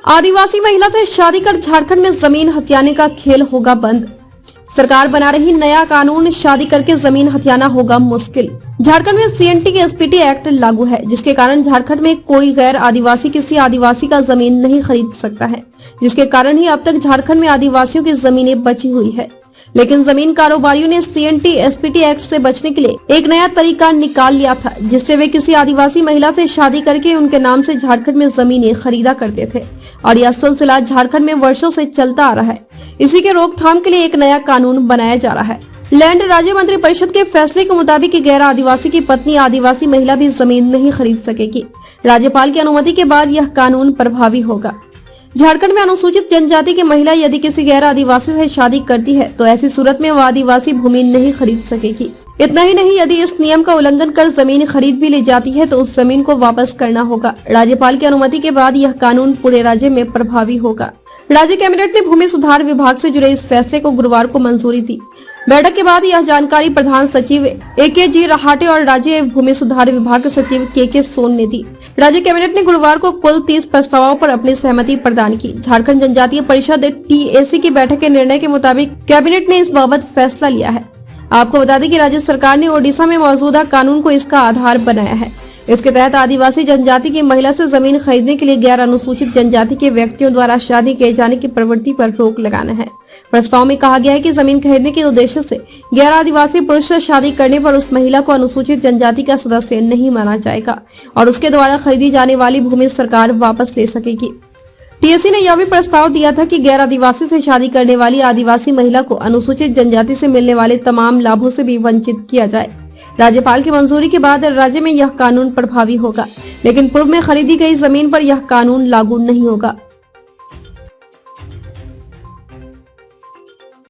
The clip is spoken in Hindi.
आदिवासी महिला से शादी कर झारखंड में जमीन हथियाने का खेल होगा बंद। सरकार बना रही नया कानून, शादी करके जमीन हथियाना होगा मुश्किल। झारखंड में सीएनटी के एसपीटी एक्ट लागू है, जिसके कारण झारखंड में कोई गैर आदिवासी किसी आदिवासी का जमीन नहीं खरीद सकता है, जिसके कारण ही अब तक झारखंड में आदिवासियों की जमीनें बची हुई है। लेकिन जमीन कारोबारियों ने सीएनटी एसपीटी एक्ट से बचने के लिए एक नया तरीका निकाल लिया था, जिससे वे किसी आदिवासी महिला से शादी करके उनके नाम से झारखंड में जमीनें खरीदा करते थे और यह सिलसिला झारखंड में वर्षों से चलता आ रहा है। इसी के रोकथाम के लिए एक नया कानून बनाया जा रहा है। लैंड राज्य मंत्री परिषद के फैसले के मुताबिक गैर आदिवासी की पत्नी आदिवासी महिला भी जमीन नहीं खरीद सकेगी। राज्यपाल की अनुमति के बाद यह कानून प्रभावी होगा। झारखंड में अनुसूचित जनजाति की महिला यदि किसी गैर आदिवासी से शादी करती है तो ऐसी सूरत में वह आदिवासी भूमि नहीं खरीद सकेगी। इतना ही नहीं, यदि इस नियम का उल्लंघन कर जमीन खरीद भी ली जाती है तो उस जमीन को वापस करना होगा। राज्यपाल की अनुमति के बाद यह कानून पूरे राज्य में प्रभावी होगा। राज्य कैबिनेट ने भूमि सुधार विभाग से जुड़े इस फैसले को गुरुवार को मंजूरी दी। बैठक के बाद यह जानकारी प्रधान सचिव AKG रहाटे और राज्य भूमि सुधार विभाग के सचिव KK सोन ने दी। राज्य कैबिनेट ने गुरुवार को कुल 30 प्रस्तावों पर अपनी सहमति प्रदान की। झारखंड जनजातीय परिषद TAC की बैठक के निर्णय के मुताबिक कैबिनेट ने इस बाबत फैसला लिया है। आपको बता दें कि राज्य सरकार ने ओडिशा में मौजूदा कानून को इसका आधार बनाया है। इसके तहत आदिवासी जनजाति की महिला से जमीन खरीदने के लिए गैर अनुसूचित जनजाति के व्यक्तियों द्वारा शादी किए जाने की प्रवृत्ति पर रोक लगाना है। प्रस्ताव में कहा गया है कि जमीन खरीदने के उद्देश्य से गैर आदिवासी पुरुष से शादी करने पर उस महिला को अनुसूचित जनजाति का सदस्य नहीं माना जाएगा और उसके द्वारा खरीदी जाने वाली भूमि सरकार वापस ले सकेगी। TAC ने यह भी प्रस्ताव दिया था कि गैर आदिवासी से शादी करने वाली आदिवासी महिला को अनुसूचित जनजाति से मिलने वाले तमाम लाभों से भी वंचित किया जाए। राज्यपाल की मंजूरी के बाद राज्य में यह कानून प्रभावी होगा, लेकिन पूर्व में खरीदी गई जमीन पर यह कानून लागू नहीं होगा।